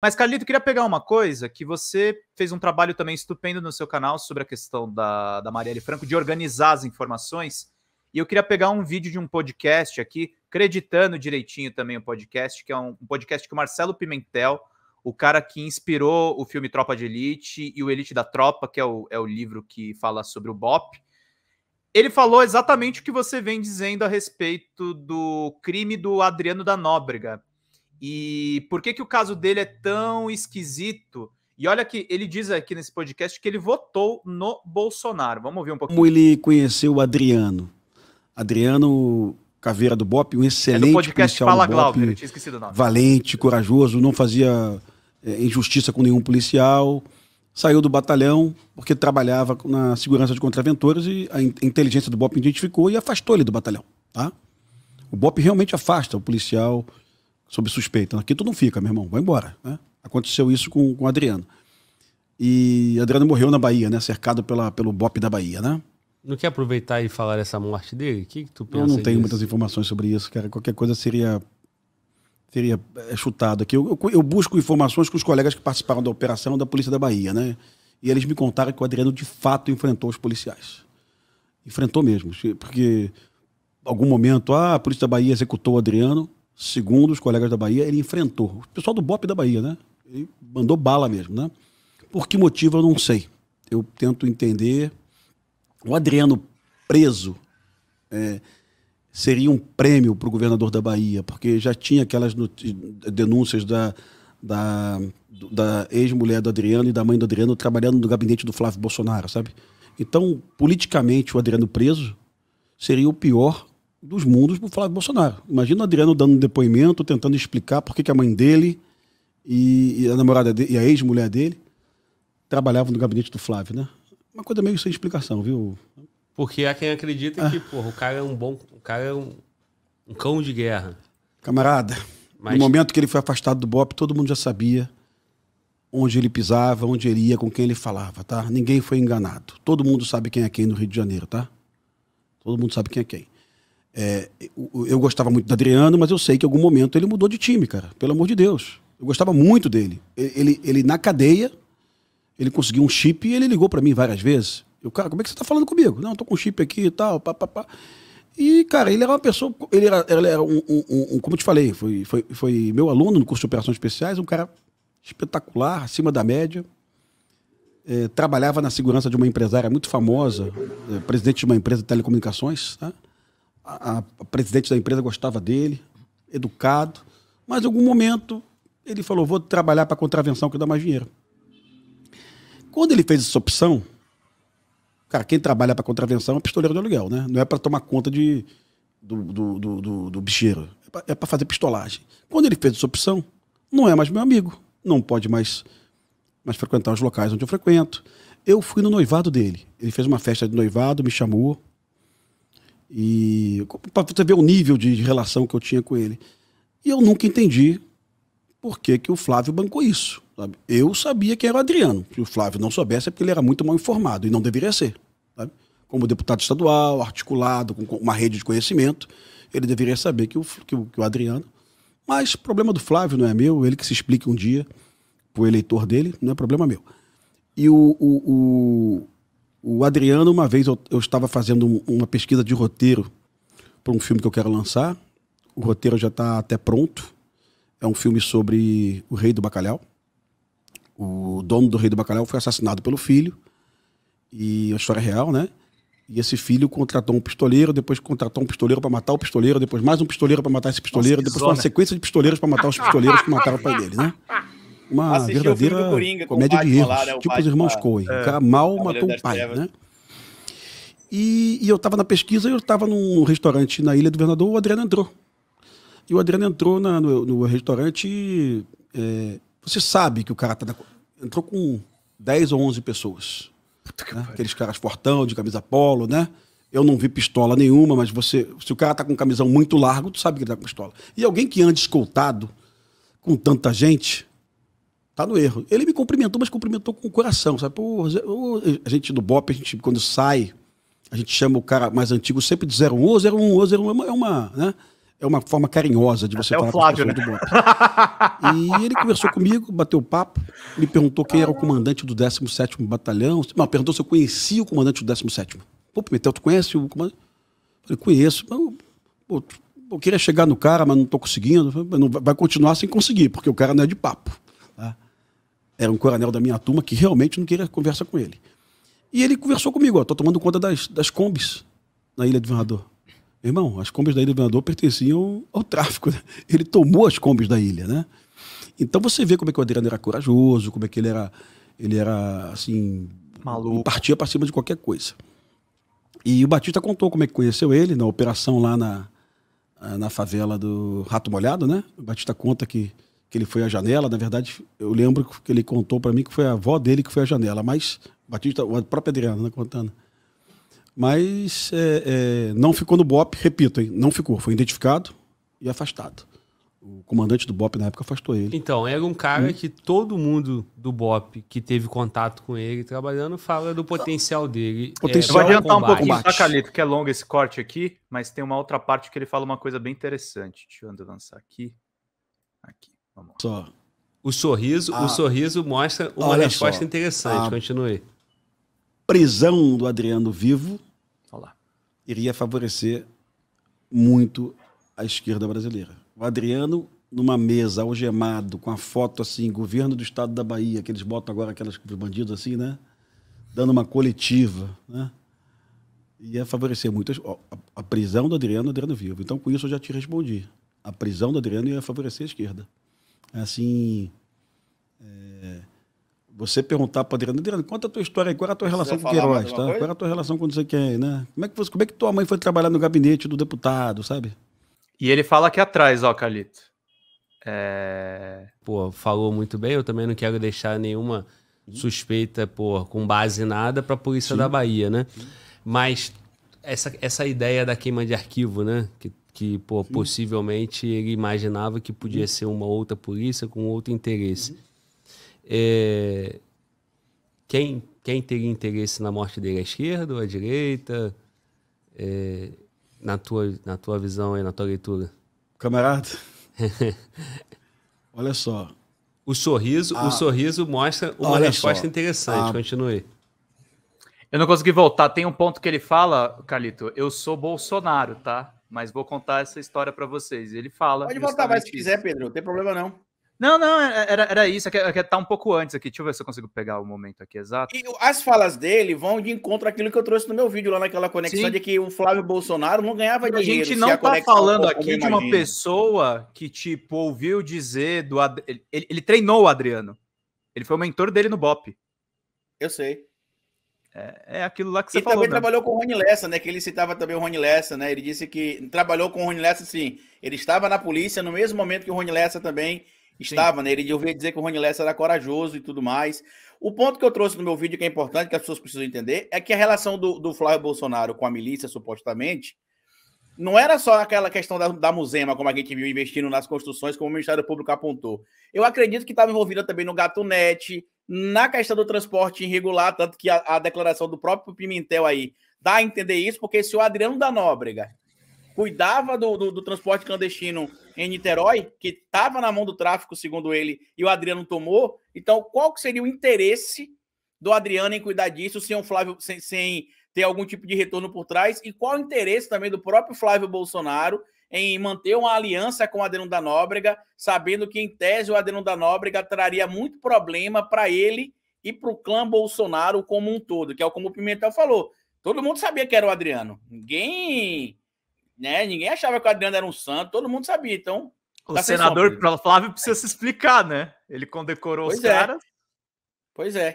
Mas, Carlito, eu queria pegar uma coisa que você fez um trabalho também estupendo no seu canal sobre a questão da Marielle Franco, de organizar as informações. E eu queria pegar um vídeo de um podcast aqui, creditando direitinho também o podcast, que é um podcast que o Marcelo Pimentel, o cara que inspirou o filme Tropa de Elite e o Elite da Tropa, que é o livro que fala sobre o BOPE, ele falou exatamente o que você vem dizendo a respeito do crime do Adriano da Nóbrega. E por que o caso dele é tão esquisito? E olha que ele diz aqui nesse podcast que ele votou no Bolsonaro. Vamos ouvir um pouquinho. Como ele conheceu o Adriano. Adriano Caveira do BOPE, um excelente do podcast policial Fala do Glauber, BOPE, eu tinha esquecido o nome. Valente, corajoso, não fazia injustiça com nenhum policial. Saiu do batalhão porque trabalhava na segurança de contraventores e a inteligência do BOPE identificou e afastou ele do batalhão. Tá? O BOPE realmente afasta o policial sob suspeita. Aqui tu não fica, meu irmão, vai embora. Né? Aconteceu isso com o Adriano. E Adriano morreu na Bahia, né? Cercado pelo BOPE da Bahia, né? Não quer aproveitar e falar dessa morte dele? O que tu pensa? Eu não tenho disso? muitas informações sobre isso, cara. Qualquer coisa seria chutado aqui. Eu busco informações com os colegas que participaram da operação da Polícia da Bahia, né? E eles me contaram que o Adriano de fato enfrentou os policiais. Enfrentou mesmo. Porque, em algum momento, a Polícia da Bahia executou o Adriano. Segundo os colegas da Bahia, ele enfrentou. O pessoal do BOPE da Bahia, né? Ele mandou bala mesmo, né? Por que motivo eu não sei. Eu tento entender. O Adriano preso seria um prêmio para o governador da Bahia, porque já tinha aquelas denúncias da ex-mulher do Adriano e da mãe do Adriano trabalhando no gabinete do Flávio Bolsonaro, sabe? Então, politicamente, o Adriano preso seria o pior dos mundos para o Flávio Bolsonaro. Imagina o Adriano dando um depoimento, tentando explicar por que a mãe dele e a namorada dele, e a ex-mulher dele trabalhavam no gabinete do Flávio, né? Uma coisa meio sem explicação, viu? Porque há quem acredita que, porra, o cara é um cão de guerra. Camarada, no momento que ele foi afastado do BOPE, todo mundo já sabia onde ele pisava, onde ele ia, com quem ele falava, tá? Ninguém foi enganado. Todo mundo sabe quem é quem no Rio de Janeiro, tá? Todo mundo sabe quem é quem. Eu gostava muito do Adriano, mas eu sei que em algum momento ele mudou de time, cara. Pelo amor de Deus. Eu gostava muito dele. Ele na cadeia, ele conseguiu um chip e ele ligou pra mim várias vezes. Eu, cara, como é que você tá falando comigo? Não, eu tô com um chip aqui e tal, pá. E, cara, ele era uma pessoa... Ele era como eu te falei, foi meu aluno no curso de operações especiais, um cara espetacular, acima da média. Trabalhava na segurança de uma empresária muito famosa, presidente de uma empresa de telecomunicações, tá? A presidente da empresa gostava dele, educado, mas em algum momento ele falou, vou trabalhar para contravenção que dá mais dinheiro. Quando ele fez essa opção, cara, quem trabalha para contravenção é pistoleiro de aluguel, né? Não é para tomar conta do bicheiro, é para fazer pistolagem. Quando ele fez essa opção, não é mais meu amigo, não pode mais frequentar os locais onde eu frequento. Eu fui no noivado dele, ele fez uma festa de noivado, me chamou, e para você ver o nível de relação que eu tinha com ele. E eu nunca entendi por que o Flávio bancou isso. Sabe? Eu sabia quem era o Adriano. Se o Flávio não soubesse é porque ele era muito mal informado e não deveria ser. Sabe? Como deputado estadual, articulado, com uma rede de conhecimento, ele deveria saber que o Adriano... Mas o problema do Flávio não é meu, ele que se explique um dia para o eleitor dele, não é problema meu. E o Adriano, uma vez eu estava fazendo uma pesquisa de roteiro para um filme que eu quero lançar. O roteiro já está até pronto. É um filme sobre o Rei do Bacalhau. O dono do Rei do Bacalhau foi assassinado pelo filho. E a história é real, né? E esse filho contratou um pistoleiro, depois contratou um pistoleiro para matar o pistoleiro, depois mais um pistoleiro para matar esse pistoleiro, depois uma sequência de pistoleiros para matar os pistoleiros que mataram o pai dele, né? Uma verdadeira comédia de erros, né? Tipo os irmãos Coen. O cara mal matou o pai, né? E eu estava na pesquisa, eu estava num restaurante na Ilha do Governador, o Adriano entrou. E o Adriano entrou no restaurante e... você sabe que o cara entrou com 10 ou 11 pessoas. Né? Aqueles caras fortão, de camisa polo, né? Eu não vi pistola nenhuma, mas se o cara tá com camisão muito largo, tu sabe que ele tá com pistola. E alguém que anda escoltado com tanta gente, tá no erro. Ele me cumprimentou, mas cumprimentou com o coração, sabe? Pô, a gente do BOPE, a gente, quando sai, a gente chama o cara mais antigo sempre de 01, 01, 01, é uma, né? É uma forma carinhosa de você falar com as pessoas do BOPE. E ele conversou comigo, bateu papo, me perguntou quem era o comandante do 17º Batalhão. Não, perguntou se eu conhecia o comandante do 17º. Pô, Pimentel, tu conhece o comandante? Eu falei, conheço. Pô, eu queria chegar no cara, mas não estou conseguindo. Não vai continuar sem conseguir, porque o cara não é de papo. Tá? Era um coronel da minha turma que realmente não queria conversa com ele. E ele conversou comigo, estou tomando conta das combis na Ilha do Governador. Irmão, as combis da Ilha do Governador pertenciam ao tráfico. Né? Ele tomou as combis da ilha, né? Então você vê como é que o Adriano era corajoso, como é que ele era assim, maluco, partia para cima de qualquer coisa. E o Batista contou como é que conheceu ele na operação lá na favela do Rato Molhado, né? O Batista conta que ele foi à janela. Na verdade, eu lembro que ele contou para mim que foi a avó dele que foi à janela, mas Batista, o próprio Adriano, né, contando. Mas não ficou no BOPE, repito, hein, não ficou, foi identificado e afastado. O comandante do BOPE na época afastou ele. Então, era um cara que todo mundo do BOPE que teve contato com ele trabalhando fala do potencial dele. Eu vou adiantar um pouquinho, tá, Calito, que é longo esse corte aqui, mas tem uma outra parte que ele fala uma coisa bem interessante. Deixa eu lançar aqui. Aqui, vamos lá. Só. O sorriso mostra uma resposta interessante. Continue. Prisão do Adriano vivo iria favorecer muito a esquerda brasileira. O Adriano, numa mesa, algemado, com a foto assim, governo do estado da Bahia, que eles botam agora aqueles bandidos assim, né? Dando uma coletiva, né? Ia favorecer muito a prisão do Adriano vivo. Então, com isso, eu já te respondi. A prisão do Adriano ia favorecer a esquerda. Assim... Você perguntar para o Adriano, conta a tua história aí, qual era a tua relação com o Queiroz, tá? Qual era a tua relação com não sei quem, né? Como é que tua mãe foi trabalhar no gabinete do deputado, sabe? E ele fala aqui atrás, ó, Calito. Pô, falou muito bem, eu também não quero deixar nenhuma suspeita, pô, com base em nada para a polícia da Bahia, né? Mas essa ideia da queima de arquivo, né? Que pô, possivelmente ele imaginava que podia ser uma outra polícia com outro interesse. Quem teria interesse na morte dele? A esquerda ou a direita? Na tua visão aí, na tua leitura? Camarada, olha só. O sorriso mostra uma resposta interessante. Continue. Eu não consegui voltar. Tem um ponto que ele fala, Calito, eu sou Bolsonaro, tá? Mas vou contar essa história para vocês. Ele fala... Pode voltar mais se quiser, Pedro. Não tem problema, não. Não, era isso. É tá um pouco antes aqui. Deixa eu ver se eu consigo pegar o momento aqui exato. E as falas dele vão de encontro àquilo que eu trouxe no meu vídeo lá naquela conexão de que o Flávio Bolsonaro não ganhava dinheiro. A gente não tá falando aqui de uma pessoa que, tipo, ouviu dizer do... Ele treinou o Adriano. Ele foi o mentor dele no BOPE. Eu sei. É aquilo lá que você falou. E também trabalhou com o Rony Lessa, né? Que ele citava também o Rony Lessa, né? Ele disse que trabalhou com o Rony Lessa, sim. Ele estava na polícia no mesmo momento que o Rony Lessa também... Estava, né? Ele ouvia dizer que o Rony Lessa era corajoso e tudo mais. O ponto que eu trouxe no meu vídeo, que é importante, que as pessoas precisam entender, é que a relação do Flávio Bolsonaro com a milícia, supostamente, não era só aquela questão da Muzema, como a gente viu, investindo nas construções, como o Ministério Público apontou. Eu acredito que estava envolvida também no GatoNet, na questão do transporte irregular, tanto que a declaração do próprio Pimentel aí dá a entender isso, porque se o Adriano da Nóbrega cuidava do transporte clandestino em Niterói, que estava na mão do tráfico, segundo ele, e o Adriano tomou. Então, qual que seria o interesse do Adriano em cuidar disso sem o Flávio, sem ter algum tipo de retorno por trás? E qual o interesse também do próprio Flávio Bolsonaro em manter uma aliança com o Adriano da Nóbrega, sabendo que, em tese, o Adriano da Nóbrega traria muito problema para ele e para o clã Bolsonaro como um todo, que é como o Pimentel falou. Todo mundo sabia que era o Adriano. Ninguém achava que o Adriano era um santo, todo mundo sabia, então... O senador Flávio precisa se explicar, né? Ele condecorou os caras. Pois é.